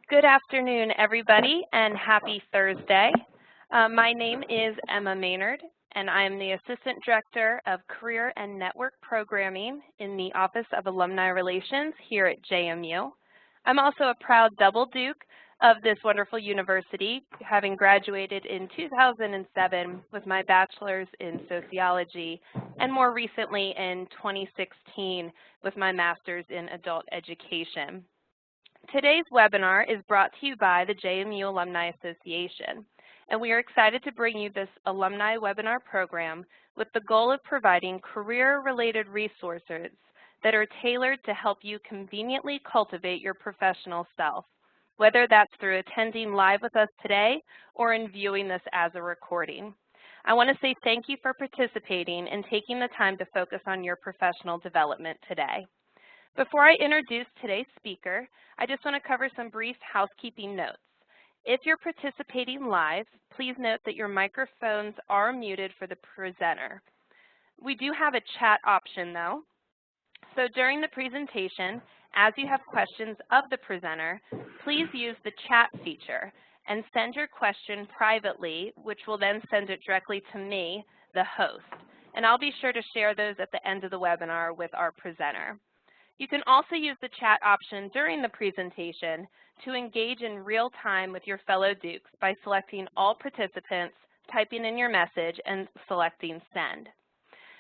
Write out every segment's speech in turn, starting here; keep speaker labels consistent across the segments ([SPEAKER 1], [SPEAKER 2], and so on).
[SPEAKER 1] Good afternoon, everybody, and happy Thursday. My name is Emma Maynard, and I am the Assistant Director of Career and Network Programming in the Office of Alumni Relations here at JMU. I'm also a proud double Duke of this wonderful university, having graduated in 2007 with my bachelor's in sociology, and more recently in 2016 with my master's in adult education. Today's webinar is brought to you by the JMU Alumni Association, and we are excited to bring you this alumni webinar program with the goal of providing career-related resources that are tailored to help you conveniently cultivate your professional self, whether that's through attending live with us today or in viewing this as a recording. I want to say thank you for participating and taking the time to focus on your professional development today. Before I introduce today's speaker, I just want to cover some brief housekeeping notes. If you're participating live, please note that your microphones are muted for the presenter. We do have a chat option though. So during the presentation, as you have questions of the presenter, please use the chat feature and send your question privately, which will then send it directly to me, the host. And I'll be sure to share those at the end of the webinar with our presenter. You can also use the chat option during the presentation to engage in real time with your fellow Dukes by selecting all participants, typing in your message, and selecting send.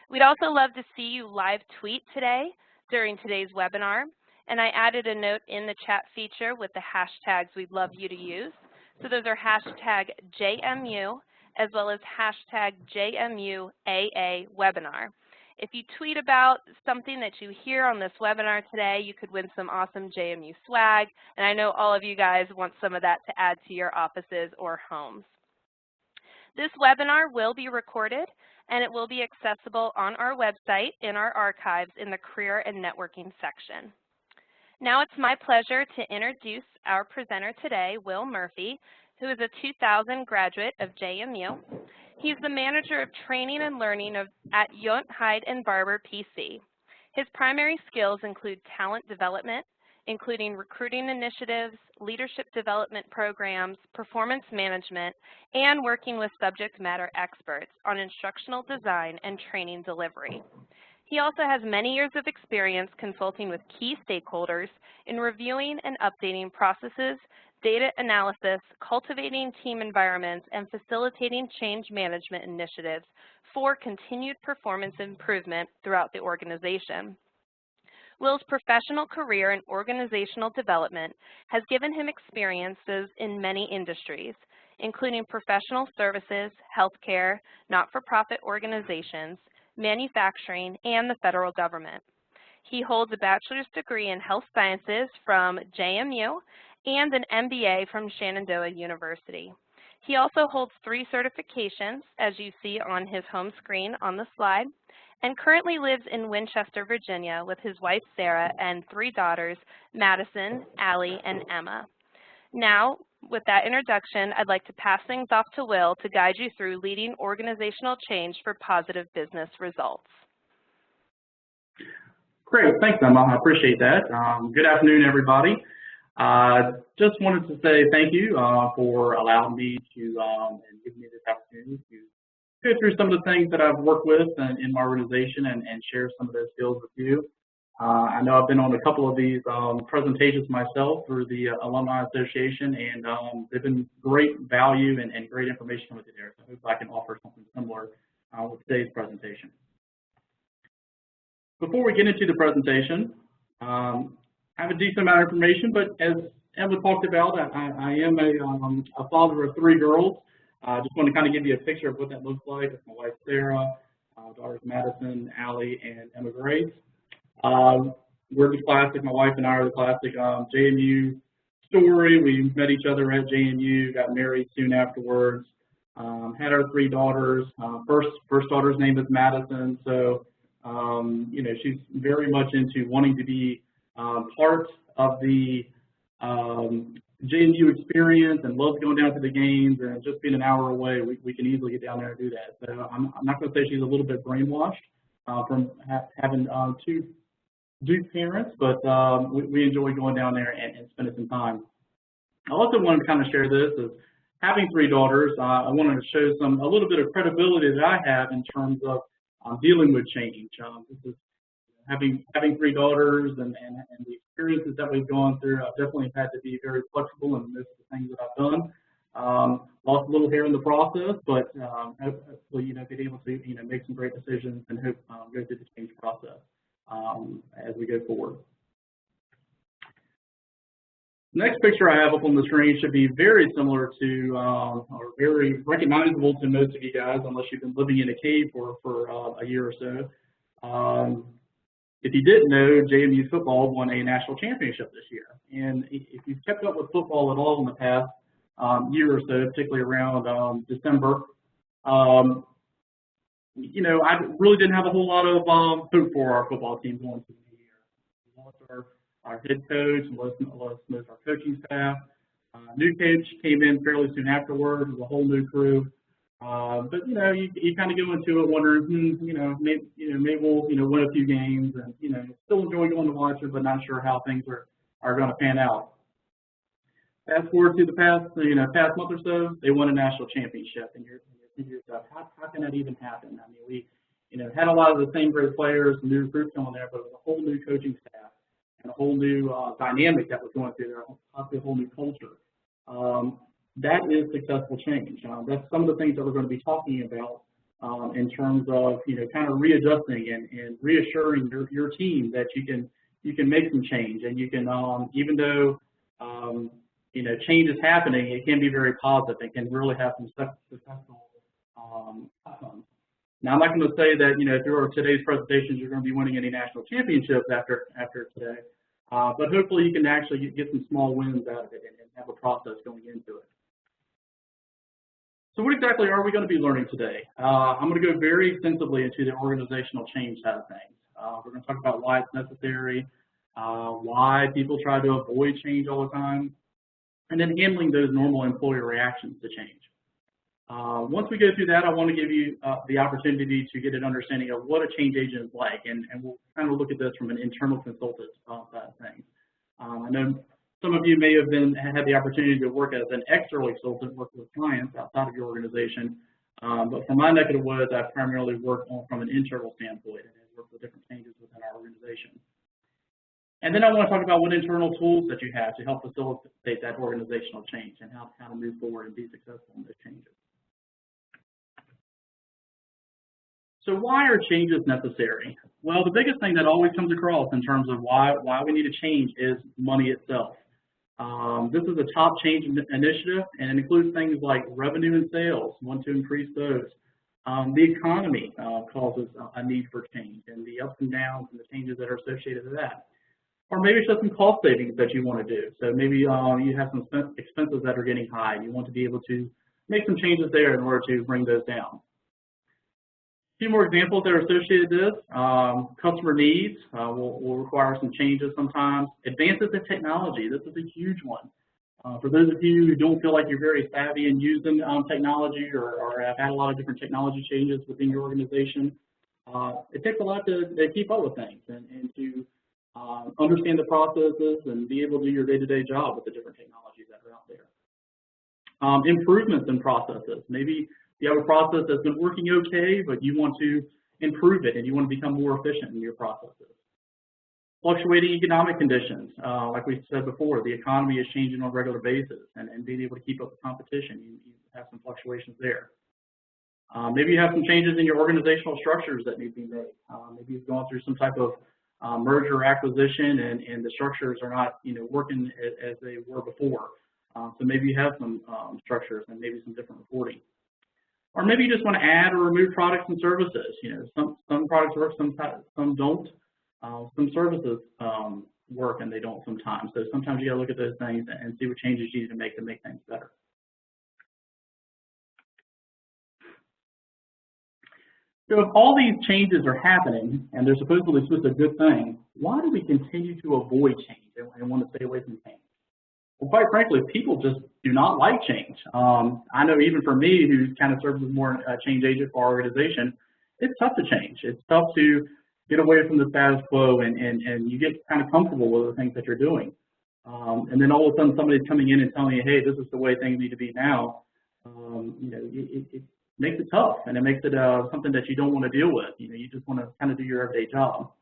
[SPEAKER 1] We'd also love to see you live tweet today during today's webinar, and I added a note in the chat feature with the hashtags we'd love you to use. So those are hashtag JMU as well as hashtag JMUAA webinar. If you tweet about something that you hear on this webinar today, you could win some awesome JMU swag, and I know all of you guys want some of that to add to your offices or homes. This webinar will be recorded, and it will be accessible on our website in our archives in the Career and Networking section. Now it's my pleasure to introduce our presenter today, Will Murphy, who is a 2000 graduate of JMU. He's the Manager of Training and Learning at Yount, Hyde and Barbour, PC. His primary skills include talent development, including recruiting initiatives, leadership development programs, performance management, and working with subject matter experts on instructional design and training delivery. He also has many years of experience consulting with key stakeholders in reviewing and updating processes, data analysis, cultivating team environments, and facilitating change management initiatives for continued performance improvement throughout the organization. Will's professional career in organizational development has given him experiences in many industries, including professional services, healthcare, not-for-profit organizations, manufacturing, and the federal government. He holds a bachelor's degree in health sciences from JMU and an MBA from Shenandoah University. He also holds 3 certifications, as you see on his home screen on the slide, and currently lives in Winchester, Virginia with his wife, Sarah, and 3 daughters, Madison, Allie, and Emma. Now, with that introduction, I'd like to pass things off to Will to guide you through leading organizational change for positive business results.
[SPEAKER 2] Great, thanks, Emma. I appreciate that. Good afternoon, everybody. Just wanted to say thank you for allowing me to and giving me this opportunity to go through some of the things that I've worked with in my organization and share some of those skills with you. I know I've been on a couple of these presentations myself through the Alumni Association, and they've been great value and great information with you there. So I hope I can offer something similar with today's presentation. Before we get into the presentation, I have a decent amount of information, but as Emma talked about, I am a father of 3 girls. I just want to kind of give you a picture of what that looks like. It's my wife, Sarah, daughters, Madison, Allie, and Emma Grace. We're the classic, my wife and I are the classic JMU story. We met each other at JMU, got married soon afterwards, had our 3 daughters. First daughter's name is Madison, so you know, she's very much into wanting to be part of the JMU experience and loves going down to the games, and just being an hour away, we can easily get down there and do that. So I'm not going to say she's a little bit brainwashed from having 2 Duke parents, but we enjoy going down there and spending some time. I also wanted to kind of share this as having 3 daughters. I wanted to show a little bit of credibility that I have in terms of dealing with change. This is having 3 daughters and the experiences that we've gone through. I've definitely had to be very flexible in most of the things that I've done. Lost a little hair in the process, but hopefully, being able to, make some great decisions and hope go through the change process as we go forward. The next picture I have up on the screen should be very similar to, or very recognizable to most of you guys, unless you've been living in a cave for a year or so. If you didn't know, JMU football won a national championship this year. And if you've kept up with football at all in the past year or so, particularly around December, I really didn't have a whole lot of hope for our football team going through the year. We lost our head coach, lost most of our coaching staff. New coach came in fairly soon afterwards. It was a whole new crew. But you kind of go into it wondering, maybe we'll win a few games, and still enjoy going to watch it, but not sure how things are going to pan out. Fast forward to the past month or so, they won a national championship, and you're thinking to yourself, how can that even happen? I mean, we had a lot of the same great players, new recruits going there, but it was a whole new coaching staff and a whole new dynamic that was going through there, a whole new culture. That is successful change. That's some of the things that we're going to be talking about in terms of kind of readjusting and reassuring your team that you can make some change, and you can even though change is happening, it can be very positive. It can really have some successful outcomes. Now, I'm not going to say that through today's presentations you're going to be winning any national championships after today, but hopefully you can actually get some small wins out of it and have a process going into it. So what exactly are we going to be learning today? I'm going to go very extensively into the organizational change side of things. We're going to talk about why it's necessary, why people try to avoid change all the time, and then handling those normal employer reactions to change. Once we go through that, I want to give you the opportunity to get an understanding of what a change agent is like, and we'll kind of look at this from an internal consultant side of things. I know some of you may have had the opportunity to work as an external consultant, work with clients outside of your organization, but from my neck of the woods, I primarily work from an internal standpoint and work with different changes within our organization. And then I want to talk about what internal tools that you have to help facilitate that organizational change and how to move forward and be successful in those changes. So why are changes necessary? Well, the biggest thing that always comes across in terms of why we need a change is money itself. This is a top change initiative, and it includes things like revenue and sales, want to increase those. The economy causes a need for change, and the ups and downs and the changes that are associated with that. Or maybe it's just some cost savings that you want to do. So maybe you have some expenses that are getting high. You want to be able to make some changes there in order to bring those down. A few more examples that are associated with this. Customer needs will require some changes sometimes. Advances in technology, this is a huge one. For those of you who don't feel like you're very savvy in using technology or have had a lot of different technology changes within your organization, it takes a lot to keep up with things and to understand the processes and be able to do your day-to-day job with the different technologies that are out there. Improvements in processes. Maybe you have a process that's been working okay, but you want to improve it and you want to become more efficient in your processes. Fluctuating economic conditions. Like we said before, the economy is changing on a regular basis, and being able to keep up with competition, you have some fluctuations there. Maybe you have some changes in your organizational structures that need to be made. Maybe you've gone through some type of merger or acquisition, and the structures are not working as they were before. So maybe you have some structures and maybe some different reporting. Or maybe you just want to add or remove products and services. Some products work, some don't. Some services work and they don't sometimes. So sometimes you got to look at those things and see what changes you need to make things better. So if all these changes are happening and they're supposedly a good thing, why do we continue to avoid change and want to stay away from change? Well, quite frankly, people just do not like change. I know even for me, who kind of serves as more a change agent for our organization, it's tough to change. It's tough to get away from the status quo and you get kind of comfortable with the things that you're doing. and then all of a sudden somebody's coming in and telling you, hey, this is the way things need to be now, it makes it tough, and it makes it something that you don't want to deal with. You just want to kind of do your everyday job.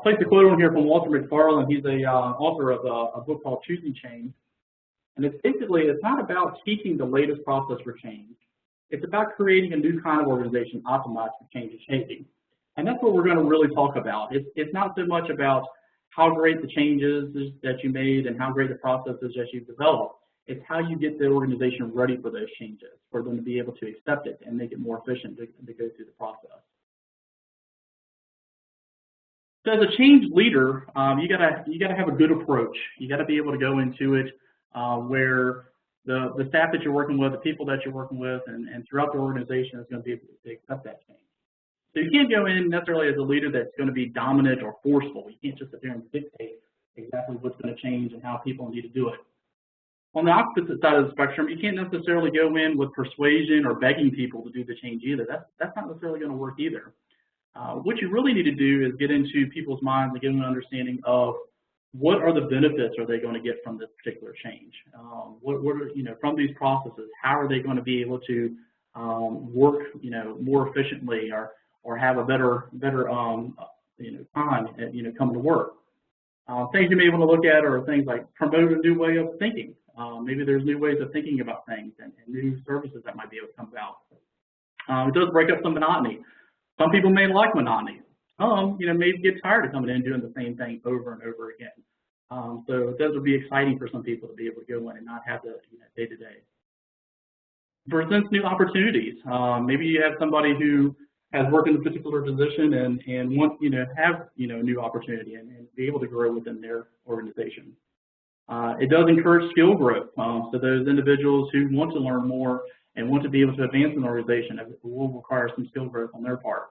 [SPEAKER 2] Placed a quote on here from Walter McFarland. He's a author of a book called Choosing Change. And it's basically, it's not about teaching the latest process for change. It's about creating a new kind of organization optimized for change and shaping. And that's what we're going to really talk about. It's not so much about how great the changes that you made and how great the processes that you've developed. It's how you get the organization ready for those changes, for them to be able to accept it and make it more efficient to go through the process. So as a change leader, you gotta have a good approach. You gotta be able to go into it where the staff that you're working with, the people that you're working with, and throughout the organization is going to be able to accept that change. So you can't go in necessarily as a leader that's going to be dominant or forceful. You can't just sit there and dictate exactly what's going to change and how people need to do it. On the opposite side of the spectrum, you can't necessarily go in with persuasion or begging people to do the change either. That's not necessarily going to work either. What you really need to do is get into people's minds and give them an understanding of what are the benefits are they going to get from this particular change? What are, from these processes, how are they going to be able to work, more efficiently or have a better time, coming to work? Things you may want to look at are things like promote a new way of thinking. Maybe there's new ways of thinking about things and new services that might be able to come about. It does break up some monotony. Some people may like monotony. Maybe get tired of coming in and doing the same thing over and over again. So those would be exciting for some people to be able to go in and not have the day-to-day. Presents new opportunities. Maybe you have somebody who has worked in a particular position and want have new opportunity and be able to grow within their organization. It does encourage skill growth. So those individuals who want to learn more and want to be able to advance an organization, it will require some skill growth on their part.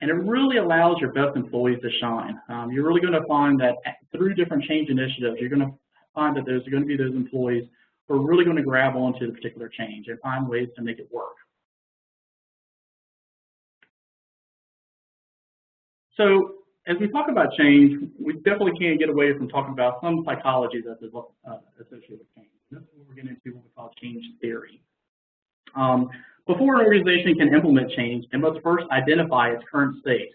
[SPEAKER 2] And it really allows your best employees to shine. You're really going to find that through different change initiatives, you're going to find that there's going to be those employees who are really going to grab onto the particular change and find ways to make it work. So as we talk about change, we definitely can't get away from talking about some psychology that's associated with change. This is what we're getting into what we call change theory. Before an organization can implement change, it must first identify its current state,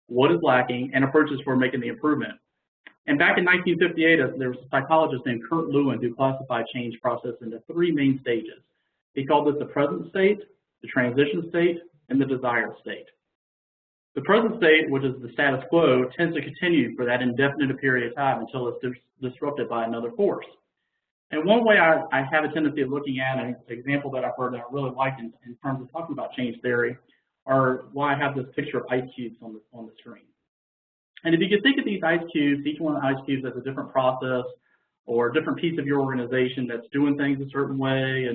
[SPEAKER 2] what is lacking, and approaches for making the improvement. And back in 1958, there was a psychologist named Kurt Lewin who classified change process into three main stages. He called this the present state, the transition state, and the desired state. The present state, which is the status quo, tends to continue for that indefinite period of time until it's disrupted by another force. And one way I have a tendency of looking at an example that I've heard that I really like in terms of talking about change theory are why I have this picture of ice cubes on the screen. And if you can think of these ice cubes, each one of the ice cubes as a different process or a different piece of your organization that's doing things a certain way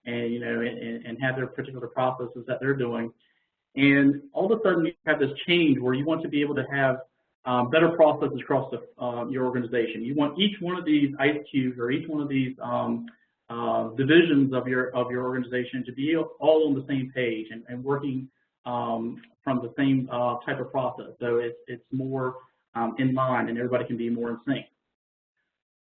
[SPEAKER 2] and have their particular processes that they're doing. And all of a sudden you have this change where you want to be able to have better processes across your organization. You want each one of these ice cubes or each one of these divisions of your organization to be all on the same page and working from the same type of process. So it's more in line and everybody can be more in sync.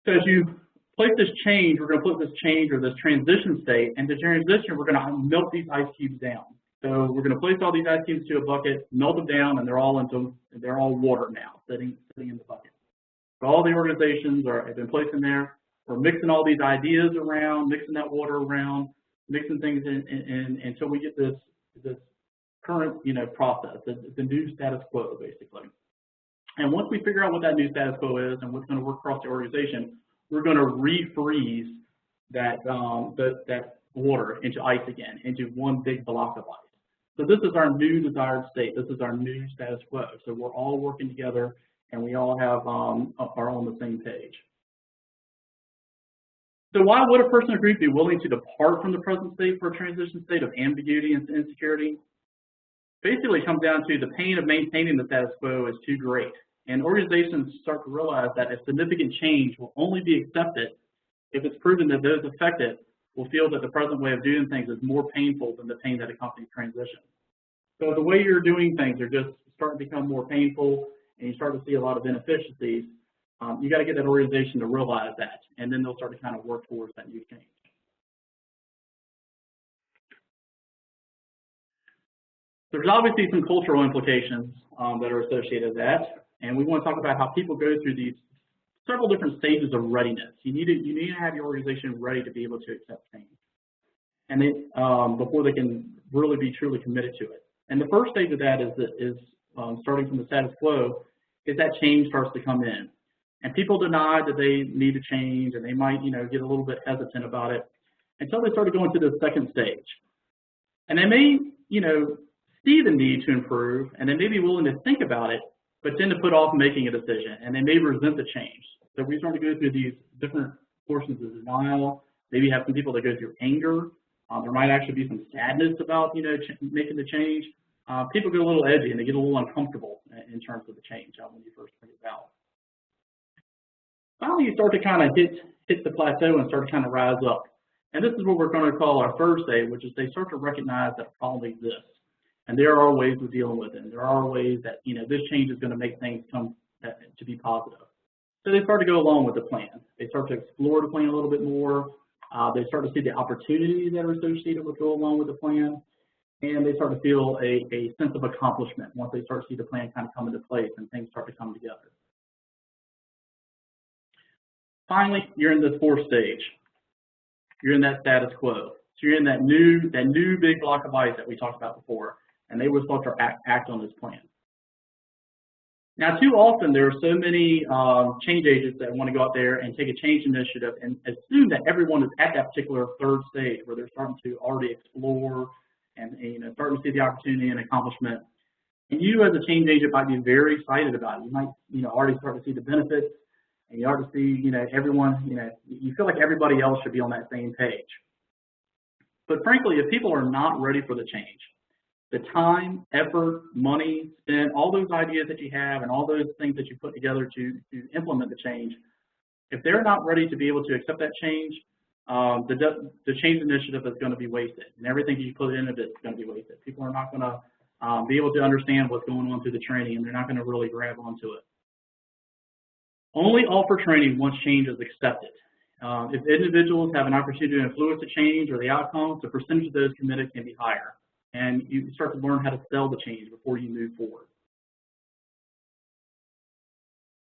[SPEAKER 2] So as you place this change, we're going to put this change or this transition state, and the transition, we're going to melt these ice cubes down. So we're going to place all these ice cubes to a bucket, melt them down, and they're all water now, sitting in the bucket. So all the organizations have been placed in there. We're mixing all these ideas around, mixing that water around, mixing things in until we get this current process, the new status quo basically. And once we figure out what that new status quo is and what's going to work across the organization, we're going to refreeze that water into ice again, into one big block of ice. So this is our new desired state. This is our new status quo. So we're all working together, and we all are on the same page. So why would a person or group be willing to depart from the present state for a transition state of ambiguity and insecurity? Basically, it comes down to the pain of maintaining the status quo is too great. And organizations start to realize that a significant change will only be accepted if it's proven that those affected will feel that the present way of doing things is more painful than the pain that accompanies transition. So the way you're doing things are just starting to become more painful, and you start to see a lot of inefficiencies. You got to get that organization to realize that, and then they'll start to kind of work towards that new change. There's obviously some cultural implications that are associated with that, and we want to talk about how people go through these several different stages of readiness. You need to have your organization ready to be able to accept change, and before they can really be truly committed to it. And the first stage of that is starting from the status quo, is that change starts to come in. And people deny that they need to change, and they might, get a little bit hesitant about it until they start going to the second stage. And they may, see the need to improve, and they may be willing to think about it, but tend to put off making a decision, and they may resent the change. So we start to go through these different portions of denial. Maybe you have some people that go through anger. There might actually be some sadness about, making the change. People get a little edgy, and they get a little uncomfortable in terms of the change when you first bring it about. Finally, you start to kind of hit the plateau and start to kind of rise up. And this is what we're going to call our third stage, which is they start to recognize that a problem exists. And there are ways of dealing with it. And there are ways that, this change is going to make things come to be positive. So they start to go along with the plan. They start to explore the plan a little bit more. They start to see the opportunities that are associated with going along with the plan. And they start to feel a sense of accomplishment once they start to see the plan kind of come into place and things start to come together. Finally, you're in this fourth stage. You're in that status quo. So you're in that new big block of ice that we talked about before, and they were supposed to act on this plan. Now, too often there are so many change agents that want to go out there and take a change initiative and assume that everyone is at that particular third stage where they're starting to already explore and starting to see the opportunity and accomplishment. And you, as a change agent, might be very excited about it. You might, already start to see the benefits. And you ought to see, everyone, you feel like everybody else should be on that same page. But frankly, if people are not ready for the change, the time, effort, money spent, all those ideas that you have and all those things that you put together to implement the change, if they're not ready to be able to accept that change, the change initiative is going to be wasted. And everything you put into it is going to be wasted. People are not going to be able to understand what's going on through the training, and they're not going to really grab onto it. Only offer training once change is accepted. If individuals have an opportunity to influence the change or the outcomes, the percentage of those committed can be higher. And you start to learn how to sell the change before you move forward.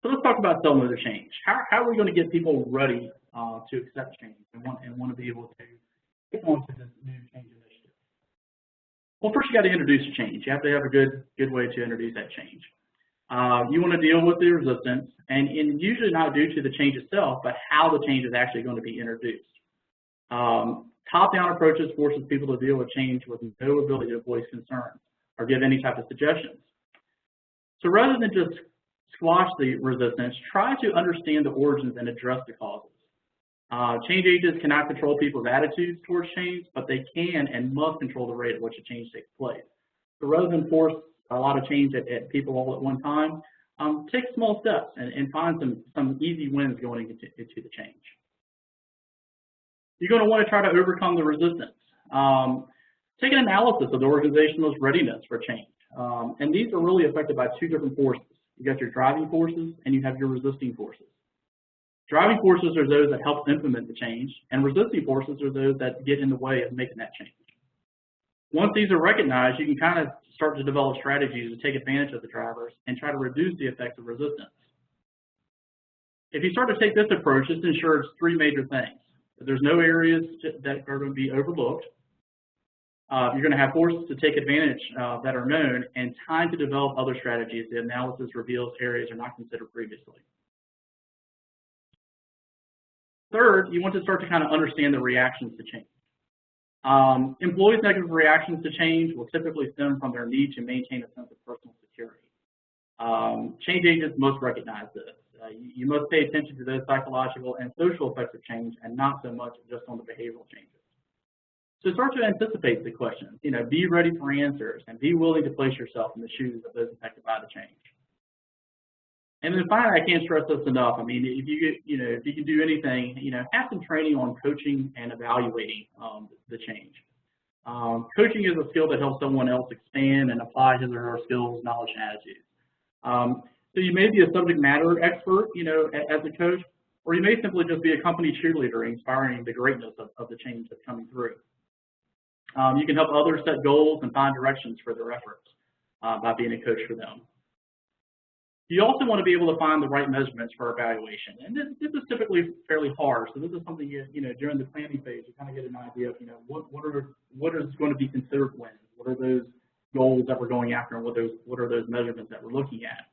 [SPEAKER 2] So let's talk about selling the change. How are we going to get people ready to accept change and want to be able to get on to this new change initiative? Well, first you got to introduce a change. You have to have a good way to introduce that change. You want to deal with the resistance, and usually not due to the change itself, but how the change is actually going to be introduced. Top-down approaches forces people to deal with change with no ability to voice concerns or give any type of suggestions. So rather than just squash the resistance, try to understand the origins and address the causes. Change agents cannot control people's attitudes towards change, but they can and must control the rate at which a change takes place. So rather than force a lot of change at people all at one time, take small steps and find some easy wins going into the change. You're going to want to try to overcome the resistance. Take an analysis of the organization's readiness for change. And these are really affected by two different forces. You got your driving forces and you have your resisting forces. Driving forces are those that help implement the change, and resisting forces are those that get in the way of making that change. Once these are recognized, you can kind of start to develop strategies to take advantage of the drivers and try to reduce the effects of resistance. If you start to take this approach, this ensures three major things. There's no areas that are going to be overlooked. You're going to have forces to take advantage that are known, and time to develop other strategies. The analysis reveals areas are not considered previously. Third, you want to start to kind of understand the reactions to change. Employees' negative reactions to change will typically stem from their need to maintain a sense of personal security. Change agents must recognize this. You must pay attention to those psychological and social effects of change and not so much just on the behavioral changes. So start to anticipate the questions, be ready for answers and be willing to place yourself in the shoes of those affected by the change. And then finally, I can't stress this enough. I mean, if you can do anything, have some training on coaching and evaluating the change. Coaching is a skill that helps someone else expand and apply his or her skills, knowledge, and attitudes. So you may be a subject matter expert, as a coach, or you may simply just be a company cheerleader inspiring the greatness of the change that's coming through. You can help others set goals and find directions for their efforts by being a coach for them. You also want to be able to find the right measurements for evaluation, and this is typically fairly hard. So this is something during the planning phase, you kind of get an idea of what is going to be considered wins, what are those goals that we're going after, and what are those measurements that we're looking at.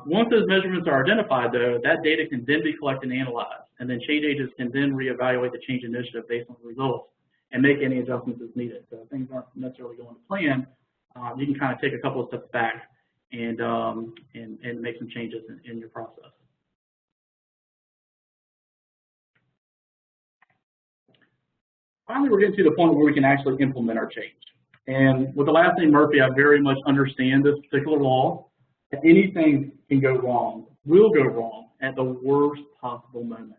[SPEAKER 2] Once those measurements are identified, though, that data can then be collected and analyzed, and then change agents can then reevaluate the change initiative based on the results and make any adjustments as needed. So if things aren't necessarily going to plan, you can kind of take a couple of steps back and make some changes in your process. Finally, we're getting to the point where we can actually implement our change. And with the last name Murphy, I very much understand this particular law. That anything can go wrong, will go wrong at the worst possible moment.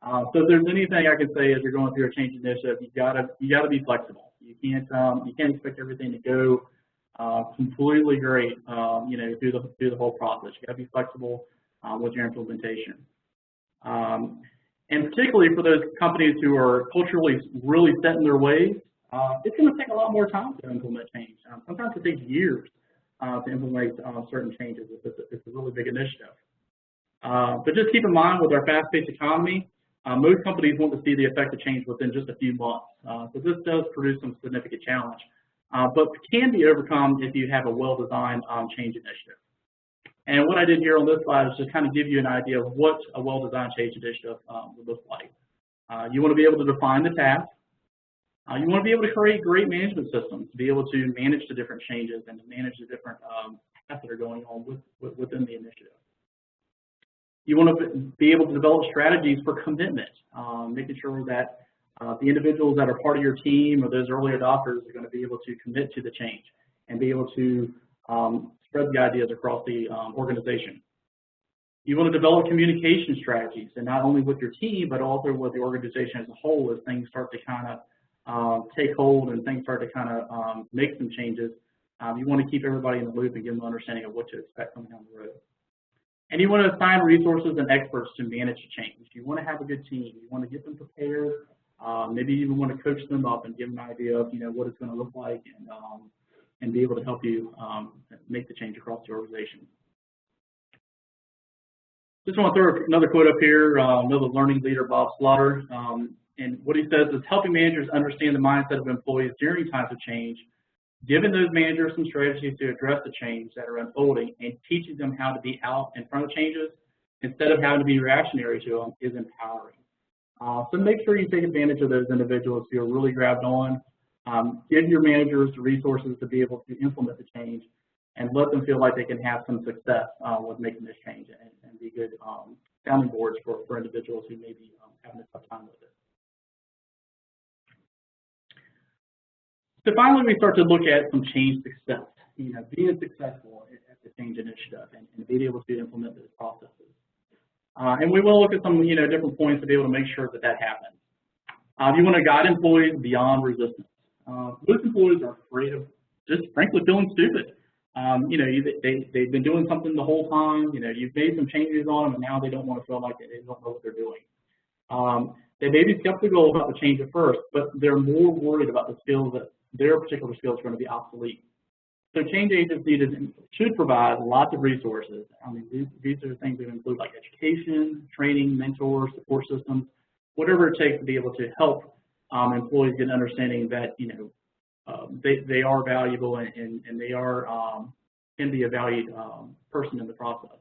[SPEAKER 2] So if there's anything I can say as you're going through a change initiative, you gotta be flexible. You can't expect everything to go completely great, through the whole process. You got to be flexible with your implementation. And particularly for those companies who are culturally really set in their ways, it's going to take a lot more time to implement change. Sometimes it takes years to implement certain changes if it's a really big initiative. But just keep in mind, with our fast-paced economy, most companies want to see the effect of change within just a few months. So this does produce some significant challenge. But can be overcome if you have a well-designed change initiative. And what I did here on this slide is just kind of give you an idea of what a well-designed change initiative would look like. You want to be able to define the task. You want to be able to create great management systems to be able to manage the different changes and to manage the different tasks that are going on within the initiative. You want to be able to develop strategies for commitment, making sure that the individuals that are part of your team or those early adopters are going to be able to commit to the change and be able to spread the ideas across the organization. You want to develop communication strategies, and not only with your team, but also with the organization as a whole as things start to kind of take hold and things start to kind of make some changes. You want to keep everybody in the loop and give them an understanding of what to expect coming down the road. And you want to assign resources and experts to manage the change. You want to have a good team. You want to get them prepared. Maybe you even want to coach them up and give them an idea of what it's going to look like and be able to help you make the change across the organization. Just want to throw another quote up here, another learning leader, Bob Slaughter. And what he says is, helping managers understand the mindset of employees during times of change, giving those managers some strategies to address the change that are unfolding, and teaching them how to be out in front of changes instead of having to be reactionary to them is empowering. So make sure you take advantage of those individuals who are really grabbed on. Give your managers the resources to be able to implement the change and let them feel like they can have some success with making this change and be good sounding boards for individuals who may be having a tough time with it. So finally, we start to look at some change success, being successful at the change initiative and being able to implement those processes. And we will look at some, different points to be able to make sure that that happens. You want to guide employees beyond resistance. Most employees are afraid of just frankly feeling stupid. They've been doing something the whole time. You've made some changes on them, and now they don't want to feel like they don't know what they're doing. They may be skeptical about the change at first, but they're more worried about the skills that their particular skills are going to be obsolete. So change agents should provide lots of resources. I mean, these are things that include like education, training, mentors, support systems, whatever it takes to be able to help employees get an understanding that they are valuable and they are can be a valued person in the process.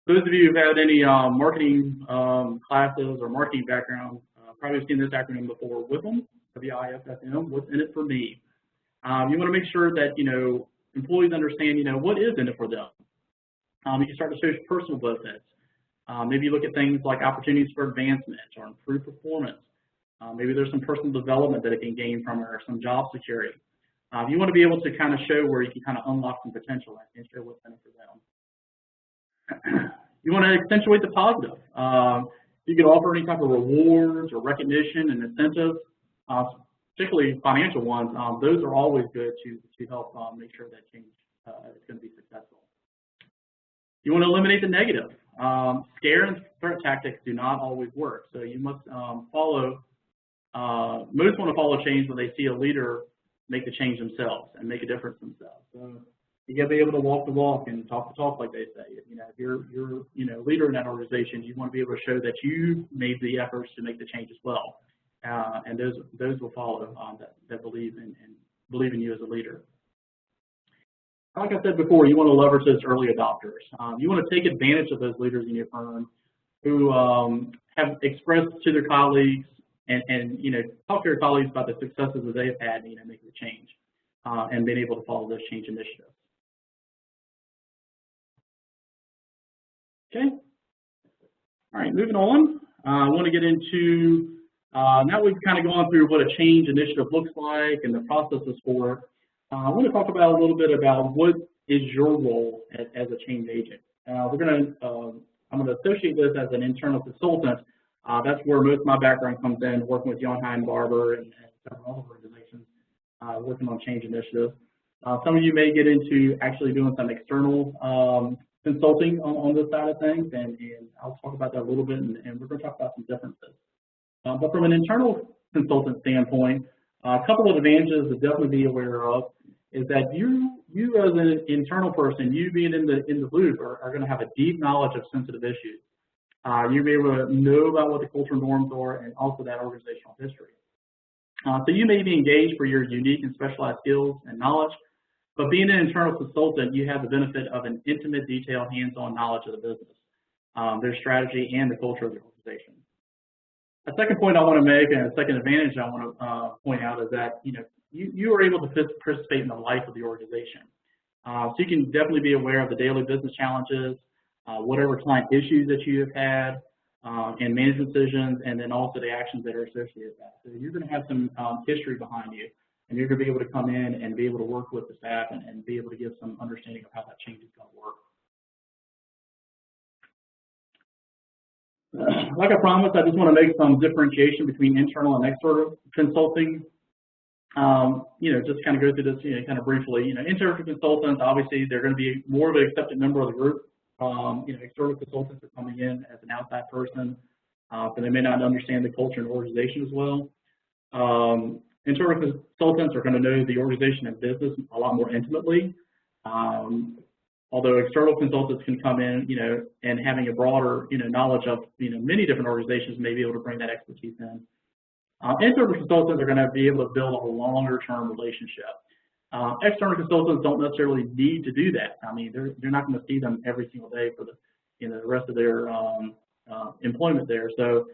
[SPEAKER 2] Those of you who've had any marketing classes or marketing background probably have seen this acronym before, WIFM, W-I-F-F-M, what's in it for me. You want to make sure that, employees understand, what is in it for them. You can start to show personal benefits. Maybe you look at things like opportunities for advancement or improved performance. Maybe there's some personal development that it can gain from it or some job security. You want to be able to kind of show where you can kind of unlock some potential and show what's in it for them. You want to accentuate the positive. You can offer any type of rewards or recognition and incentives. Particularly financial ones, those are always good to help make sure that change is going to be successful. You want to eliminate the negative. Scare and threat tactics do not always work, so you must follow. Most want to follow change when they see a leader make the change themselves and make a difference themselves. So you got to be able to walk the walk and talk the talk, like they say. You know, if you're leader in that organization, you want to be able to show that you made the efforts to make the change as well, and those will follow that believe in you as a leader. Like I said before, you want to leverage those early adopters. You want to take advantage of those leaders in your firm who have expressed to their colleagues and talk to your colleagues about the successes that they've had, making a change and being able to follow those change initiatives. Okay. All right, moving on. I want to get into, now we've kind of gone through what a change initiative looks like and the processes for it. I want to talk about a little bit about what is your role as a change agent. I'm going to associate this as an internal consultant. That's where most of my background comes in, working with Yount, Hyde and Barbour and several other organizations, working on change initiatives. Some of you may get into actually doing some external consulting on this side of things, and I'll talk about that a little bit, and we're going to talk about some differences. But from an internal consultant standpoint, a couple of advantages to definitely be aware of is that you as an internal person, you being in the loop, are going to have a deep knowledge of sensitive issues. You'll be able to know about what the cultural norms are and also that organizational history. So you may be engaged for your unique and specialized skills and knowledge, but being an internal consultant, you have the benefit of an intimate, detailed, hands-on knowledge of the business, their strategy, and the culture of the organization. A second point I want to make, and a second advantage I want to point out, is that you are able to participate in the life of the organization. So you can definitely be aware of the daily business challenges, whatever client issues that you have had, and management decisions, and then also the actions that are associated with that. So you're going to have some history behind you, and you're going to be able to come in and be able to work with the staff and be able to give some understanding of how that change is going to work. Like I promised, I just want to make some differentiation between internal and external consulting. Just kind of go through this, kind of briefly. Internal consultants, obviously, they're going to be more of an accepted member of the group. External consultants are coming in as an outside person, so they may not understand the culture and organization as well. Internal consultants are going to know the organization and business a lot more intimately. Although external consultants can come in, and having a broader, knowledge of, many different organizations may be able to bring that expertise in. Internal consultants are going to be able to build a longer-term relationship. External consultants don't necessarily need to do that. I mean, they're not going to see them every single day for the rest of their employment there. So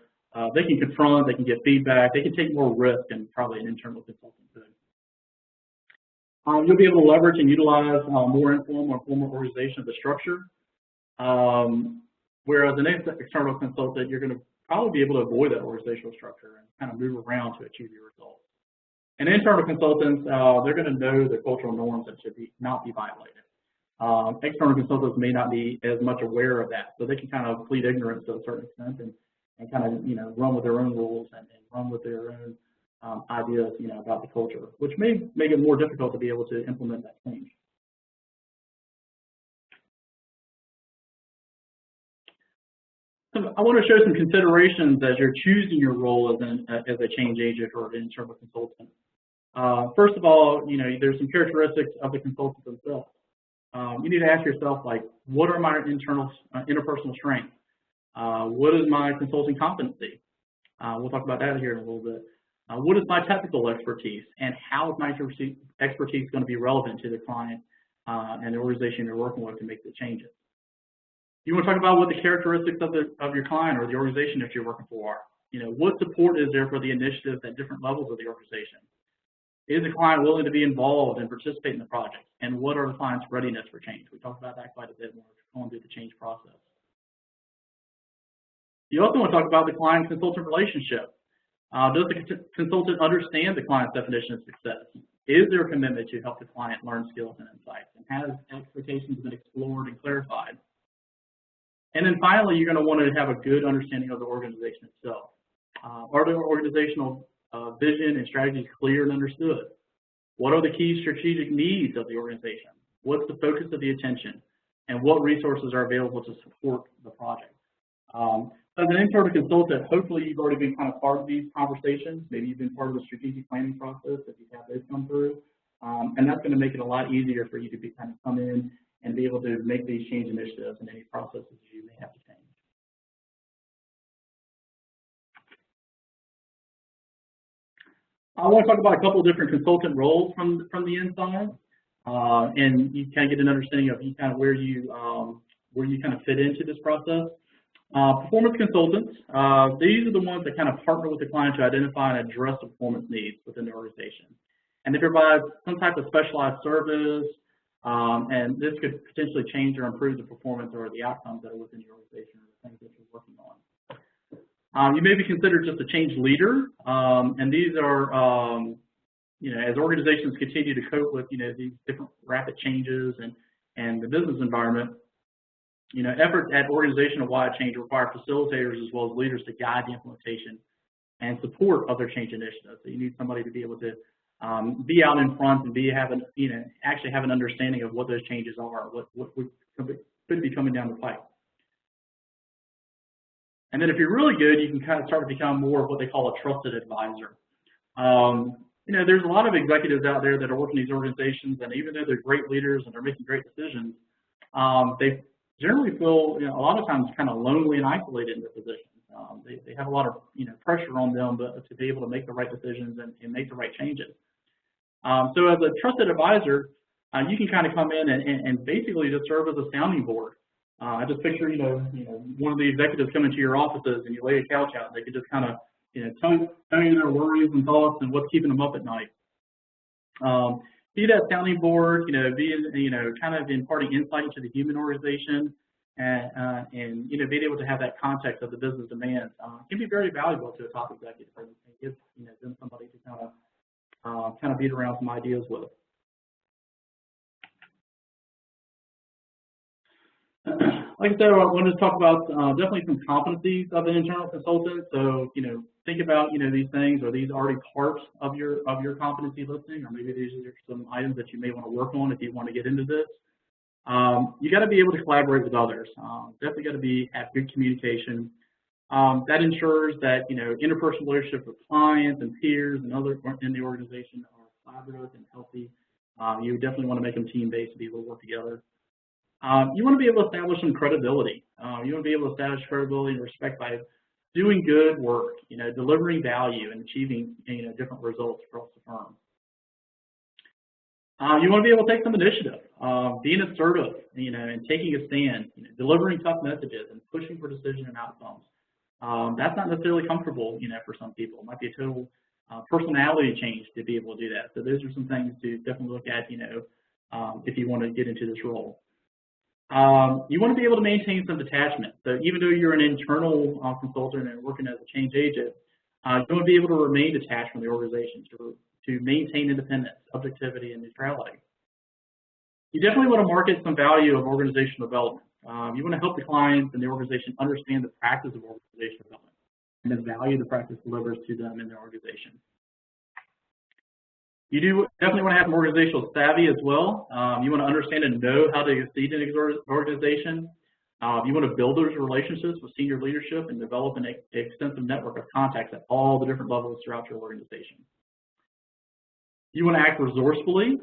[SPEAKER 2] they can confront, they can get feedback, they can take more risk than probably an internal consultant could. You'll be able to leverage and utilize more informal or formal organization of the structure. Whereas an external consultant, you're going to probably be able to avoid that organizational structure and kind of move around to achieve your results. And internal consultants, they're going to know the cultural norms that should not be violated. External consultants may not be as much aware of that, so they can kind of plead ignorance to a certain extent and kind of run with their own rules and run with their own ideas about the culture, which may make it more difficult to be able to implement that change. So I want to show some considerations as you're choosing your role as a change agent or an internal consultant. First of all, there's some characteristics of the consultant themselves. You need to ask yourself, like, what are my interpersonal strengths? What is my consulting competency? We'll talk about that here in a little bit. What is my technical expertise, and how is my expertise going to be relevant to the client and the organization you're working with to make the changes? You want to talk about what the characteristics of your client or the organization that you're working for are. What support is there for the initiatives at different levels of the organization? Is the client willing to be involved and participate in the project? And what are the client's readiness for change? We talked about that quite a bit when we're going through the change process. You also want to talk about the client-consultant relationship. Does the consultant understand the client's definition of success? Is there a commitment to help the client learn skills and insights? And has expectations been explored and clarified? And then finally, you're going to want to have a good understanding of the organization itself. Are the organizational vision and strategies clear and understood? What are the key strategic needs of the organization? What's the focus of the attention? and what resources are available to support the project. As an internal consultant, hopefully you've already been kind of part of these conversations. Maybe you've been part of the strategic planning process if you have those come through. And that's going to make it a lot easier for you to kind of come in and be able to make these change initiatives and any processes you may have to change. I want to talk about a couple of different consultant roles from the inside, and you kind of get an understanding of kind of where you kind of fit into this process. Performance consultants, these are the ones that kind of partner with the client to identify and address the performance needs within the organization. And they provide some type of specialized service, and this could potentially change or improve the performance or the outcomes that are within your organization or the things that you're working on. You may be considered just a change leader, and these are, as organizations continue to cope with, these different rapid changes and the business environment, efforts at organizational-wide change require facilitators as well as leaders to guide the implementation and support other change initiatives. So you need somebody to be able to be out in front and actually have an understanding of what those changes are, what could be coming down the pipe. And then if you're really good, you can kind of start to become more of what they call a trusted advisor. There's a lot of executives out there that are working in these organizations, and even though they're great leaders and they're making great decisions, they generally feel a lot of times kind of lonely and isolated in their positions. They have a lot of pressure on them to be able to make the right decisions and make the right changes. So as a trusted advisor, you can kind of come in and basically just serve as a sounding board. I just picture one of the executives coming to your offices and you lay a couch out. They could just kind of tell you their worries and thoughts and what's keeping them up at night. Be that sounding board, be kind of imparting insight into the human organization, and being able to have that context of the business demands can be very valuable to a top executive. And give them somebody to kind of beat around some ideas with. Like I said, I wanted to talk about definitely some competencies of an internal consultant. So think about these things. Are these already parts of your competency listing, or maybe these are some items that you may want to work on if you want to get into this. You got to be able to collaborate with others. Definitely got to have good communication. That ensures that interpersonal leadership with clients and peers and others in the organization are collaborative and healthy. You definitely want to make them team-based to be able to work together. You want to be able to establish some credibility. You want to be able to establish credibility and respect by doing good work, delivering value and achieving different results across the firm. You want to be able to take some initiative, being assertive, and taking a stand, delivering tough messages and pushing for decision and outcomes. That's not necessarily comfortable, for some people. It might be a total personality change to be able to do that. So those are some things to definitely look at, if you want to get into this role. You want to be able to maintain some detachment. So even though you're an internal consultant and working as a change agent, you want to be able to remain detached from the organization to maintain independence, objectivity, and neutrality. You definitely want to market some value of organizational development. You want to help the clients and the organization understand the practice of organizational development and the value the practice delivers to them in their organization. You do definitely want to have some organizational savvy as well. You want to understand and know how to succeed in an organization. You want to build those relationships with senior leadership and develop an extensive network of contacts at all the different levels throughout your organization. You want to act resourcefully.